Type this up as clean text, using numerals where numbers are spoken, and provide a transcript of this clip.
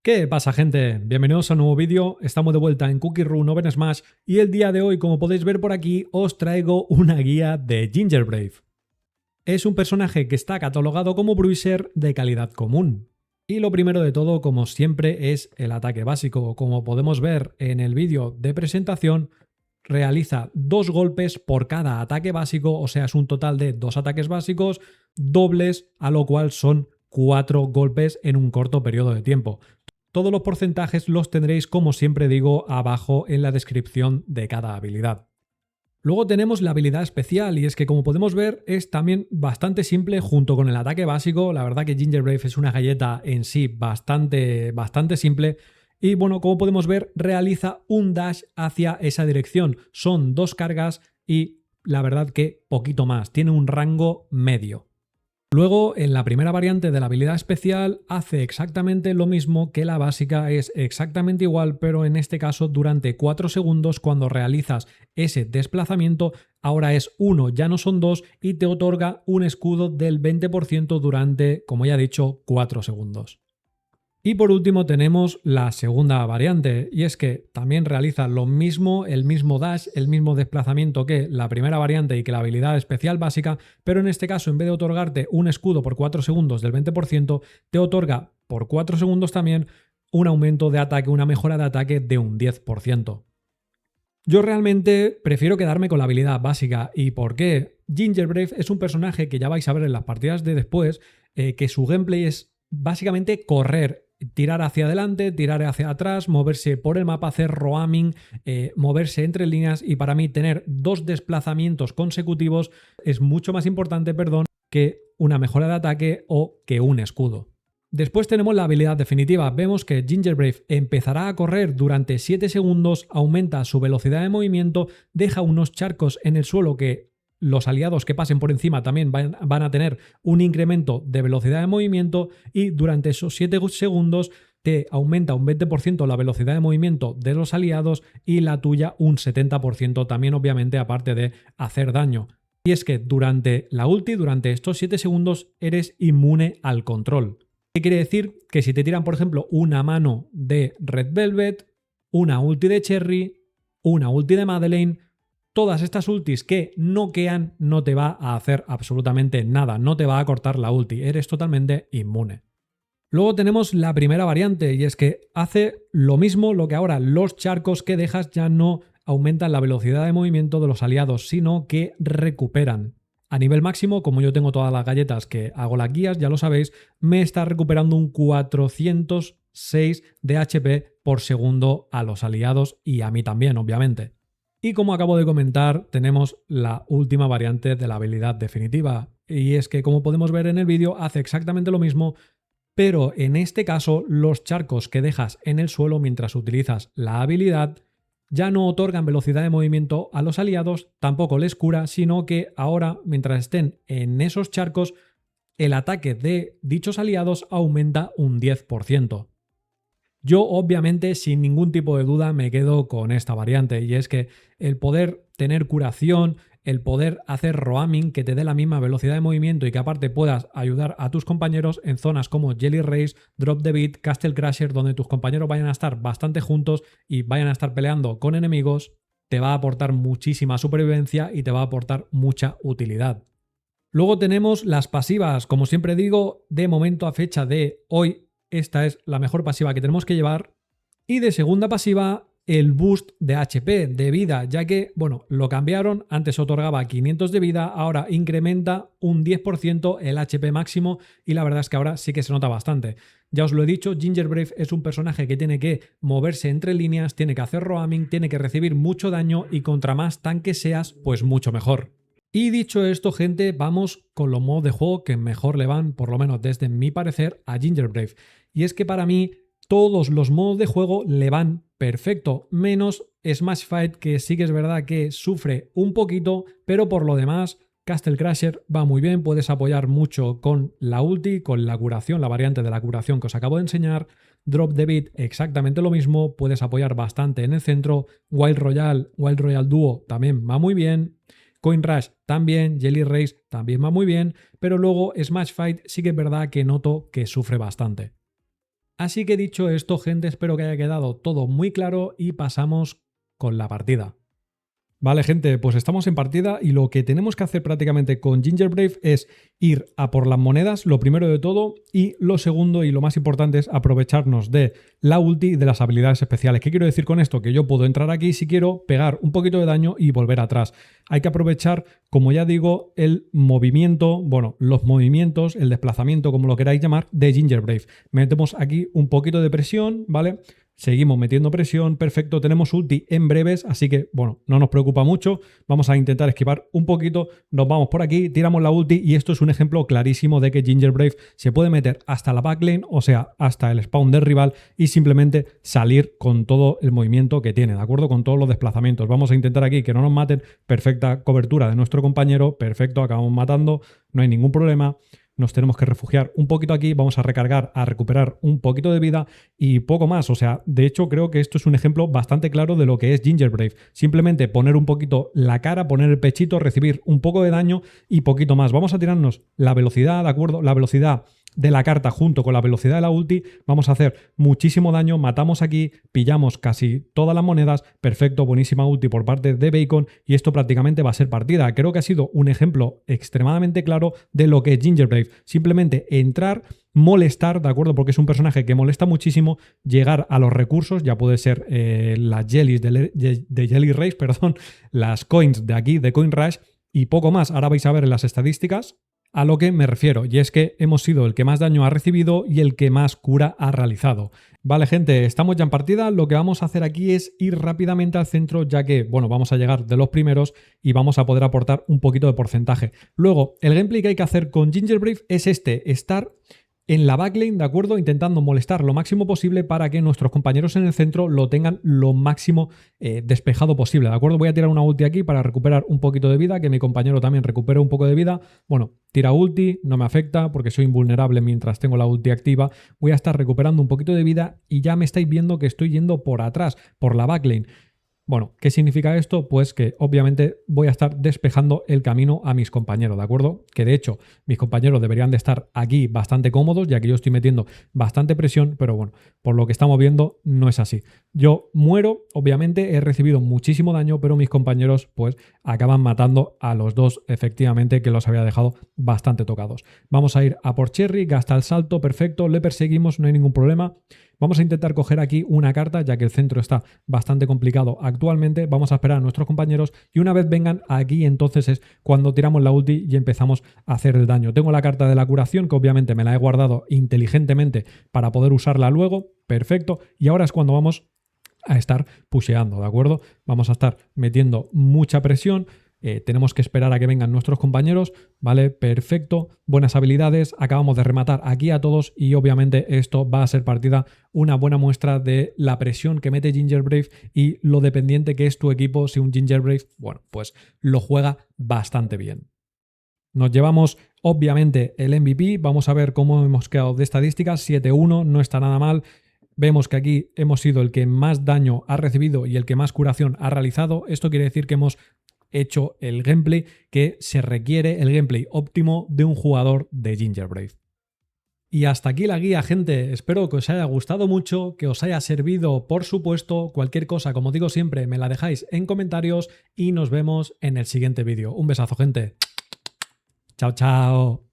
¿Qué pasa, gente? Bienvenidos a un nuevo vídeo. Estamos de vuelta en Cookie Run Oven Smash y el día de hoy, como podéis ver por aquí, os traigo una guía de Gingerbrave. Es un personaje que está catalogado como bruiser de calidad común. Y lo primero de todo, como siempre, es el ataque básico. Como podemos ver en el vídeo de presentación, realiza 2 golpes por cada ataque básico, o sea, es un total de 2 ataques básicos dobles, a lo cual son 4 golpes en un corto periodo de tiempo. Todos los porcentajes los tendréis, como siempre digo, abajo en la descripción de cada habilidad. Luego tenemos la habilidad especial y es que, como podemos ver, es también bastante simple junto con el ataque básico. La verdad que Gingerbrave es una galleta en sí bastante simple. Y bueno, como podemos ver, realiza un dash hacia esa dirección. Son 2 cargas y la verdad que poquito más. Tiene un rango medio. Luego, en la primera variante de la habilidad especial, hace exactamente lo mismo que la básica, es exactamente igual, pero en este caso durante 4 segundos cuando realizas ese desplazamiento, ahora es 1, ya no son 2, y te otorga un escudo del 20% durante, como ya he dicho, 4 segundos. Y por último tenemos la segunda variante, y es que también realiza lo mismo, el mismo dash, el mismo desplazamiento que la primera variante y que la habilidad especial básica, pero en este caso, en vez de otorgarte un escudo por 4 segundos del 20%, te otorga por 4 segundos también un aumento de ataque, una mejora de ataque de un 10%. Yo realmente prefiero quedarme con la habilidad básica. ¿Y por qué? Gingerbrave es un personaje que ya vais a ver en las partidas de después, que su gameplay es básicamente correr, tirar hacia adelante, tirar hacia atrás, moverse por el mapa, hacer roaming, moverse entre líneas, y para mí tener 2 desplazamientos consecutivos es mucho más importante, que una mejora de ataque o que un escudo. Después tenemos la habilidad definitiva. Vemos que Gingerbrave empezará a correr durante 7 segundos, aumenta su velocidad de movimiento, deja unos charcos en el suelo que los aliados que pasen por encima también van a tener un incremento de velocidad de movimiento, y durante esos 7 segundos te aumenta un 20% la velocidad de movimiento de los aliados y la tuya un 70% también, obviamente, aparte de hacer daño. Y es que durante la ulti, durante estos 7 segundos, eres inmune al control. ¿Qué quiere decir? Que si te tiran, por ejemplo, una mano de Red Velvet, una ulti de Cherry, una ulti de Madeleine, todas estas ultis que noquean no te va a hacer absolutamente nada, no te va a cortar la ulti, eres totalmente inmune. Luego tenemos la primera variante, y es que hace lo mismo, lo que ahora los charcos que dejas ya no aumentan la velocidad de movimiento de los aliados, sino que recuperan. A nivel máximo, como yo tengo todas las galletas que hago las guías, ya lo sabéis, me está recuperando un 406 de HP por segundo a los aliados y a mí también, obviamente. Y como acabo de comentar, tenemos la última variante de la habilidad definitiva, y es que, como podemos ver en el vídeo, hace exactamente lo mismo, pero en este caso los charcos que dejas en el suelo mientras utilizas la habilidad ya no otorgan velocidad de movimiento a los aliados, tampoco les cura, sino que ahora, mientras estén en esos charcos, el ataque de dichos aliados aumenta un 10%. Yo, obviamente, sin ningún tipo de duda, me quedo con esta variante, y es que el poder tener curación, el poder hacer roaming que te dé la misma velocidad de movimiento y que aparte puedas ayudar a tus compañeros en zonas como Jelly Race, Drop the Beat, Castle Crasher, donde tus compañeros vayan a estar bastante juntos y vayan a estar peleando con enemigos, te va a aportar muchísima supervivencia y te va a aportar mucha utilidad. Luego tenemos las pasivas. Como siempre digo, de momento, a fecha de hoy, esta es la mejor pasiva que tenemos que llevar. Y de segunda pasiva, el boost de HP, de vida, ya que, bueno, lo cambiaron. Antes otorgaba 500 de vida, ahora incrementa un 10% el HP máximo, y la verdad es que ahora sí que se nota bastante. Ya os lo he dicho, Gingerbrave es un personaje que tiene que moverse entre líneas, tiene que hacer roaming, tiene que recibir mucho daño, y contra más tanque seas, pues mucho mejor. Y dicho esto, gente, vamos con los modos de juego que mejor le van, por lo menos desde mi parecer, a Gingerbrave. Y es que para mí todos los modos de juego le van perfecto, menos Smash Fight, que sí que es verdad que sufre un poquito, pero por lo demás Castle Crasher va muy bien, puedes apoyar mucho con la ulti, con la curación, la variante de la curación que os acabo de enseñar. Drop the Beat, exactamente lo mismo, puedes apoyar bastante en el centro. Wild Royale Duo también va muy bien. Coin Rush también, Jelly Race también va muy bien, pero luego Smash Fight sí que es verdad que noto que sufre bastante. Así que dicho esto, gente, espero que haya quedado todo muy claro y pasamos con la partida. Vale, gente, pues estamos en partida y lo que tenemos que hacer prácticamente con Gingerbrave es ir a por las monedas, lo primero de todo, y lo segundo y lo más importante es aprovecharnos de la ulti y de las habilidades especiales. ¿Qué quiero decir con esto? Que yo puedo entrar aquí si quiero, pegar un poquito de daño y volver atrás. Hay que aprovechar, como ya digo, el movimiento, bueno, los movimientos, el desplazamiento, como lo queráis llamar, de Gingerbrave. Metemos aquí un poquito de presión, ¿vale? Seguimos metiendo presión, perfecto, tenemos ulti en breves, así que, bueno, no nos preocupa mucho, vamos a intentar esquivar un poquito, nos vamos por aquí, tiramos la ulti y esto es un ejemplo clarísimo de que Gingerbrave se puede meter hasta la backlane, o sea, hasta el spawn del rival y simplemente salir con todo el movimiento que tiene, ¿de acuerdo? Con todos los desplazamientos. Vamos a intentar aquí que no nos maten, perfecta cobertura de nuestro compañero, perfecto, acabamos matando, no hay ningún problema. Nos tenemos que refugiar un poquito aquí, vamos a recargar, a recuperar un poquito de vida y poco más. O sea, de hecho creo que esto es un ejemplo bastante claro de lo que es Gingerbrave. Simplemente poner un poquito la cara, poner el pechito, recibir un poco de daño y poquito más. Vamos a tirarnos la velocidad, ¿de acuerdo? La velocidad de la carta junto con la velocidad de la ulti, vamos a hacer muchísimo daño, matamos aquí, pillamos casi todas las monedas, perfecto, buenísima ulti por parte de Bacon y esto prácticamente va a ser partida. Creo que ha sido un ejemplo extremadamente claro de lo que es Gingerbrave, simplemente entrar, molestar, ¿de acuerdo? Porque es un personaje que molesta muchísimo, llegar a los recursos, ya puede ser las jellies de Jelly Race, perdón, las coins de aquí, de Coin Rush y poco más. Ahora vais a ver en las estadísticas a lo que me refiero, y es que hemos sido el que más daño ha recibido y el que más cura ha realizado. Vale, gente, estamos ya en partida. Lo que vamos a hacer aquí es ir rápidamente al centro, ya que, bueno, vamos a llegar de los primeros y vamos a poder aportar un poquito de porcentaje. Luego, el gameplay que hay que hacer con Gingerbrave es estar en la backlane, ¿de acuerdo? Intentando molestar lo máximo posible para que nuestros compañeros en el centro lo tengan lo máximo despejado posible, ¿de acuerdo? Voy a tirar una ulti aquí para recuperar un poquito de vida, que mi compañero también recupere un poco de vida. Bueno, tira ulti, no me afecta porque soy invulnerable mientras tengo la ulti activa. Voy a estar recuperando un poquito de vida y ya me estáis viendo que estoy yendo por atrás, por la backlane. Bueno, ¿qué significa esto? Pues que obviamente voy a estar despejando el camino a mis compañeros, ¿de acuerdo? Que de hecho mis compañeros deberían de estar aquí bastante cómodos, ya que yo estoy metiendo bastante presión, pero bueno, por lo que estamos viendo no es así. Yo muero, obviamente he recibido muchísimo daño, pero mis compañeros pues acaban matando a los dos, efectivamente, que los había dejado bastante tocados. Vamos a ir a por Cherry, gasta el salto, perfecto, le perseguimos, no hay ningún problema. Vamos a intentar coger aquí una carta, ya que el centro está bastante complicado actualmente. Vamos a esperar a nuestros compañeros y una vez vengan aquí, entonces es cuando tiramos la ulti y empezamos a hacer el daño. Tengo la carta de la curación, que obviamente me la he guardado inteligentemente para poder usarla luego. Perfecto. Y ahora es cuando vamos a estar pusheando, ¿de acuerdo? Vamos a estar metiendo mucha presión. Tenemos que esperar a que vengan nuestros compañeros, ¿vale? Perfecto, buenas habilidades, acabamos de rematar aquí a todos y obviamente esto va a ser partida una buena muestra de la presión que mete Gingerbrave y lo dependiente que es tu equipo si un Gingerbrave, bueno, pues lo juega bastante bien. Nos llevamos obviamente el MVP, vamos a ver cómo hemos quedado de estadísticas, 7-1, no está nada mal. Vemos que aquí hemos sido el que más daño ha recibido y el que más curación ha realizado. Esto quiere decir que hemos hecho el gameplay que se requiere, el gameplay óptimo de un jugador de Gingerbrave. Y hasta aquí la guía, gente. Espero que os haya gustado mucho, que os haya servido, por supuesto. Cualquier cosa, como digo siempre, me la dejáis en comentarios y nos vemos en el siguiente vídeo. Un besazo, gente. Chao, chao.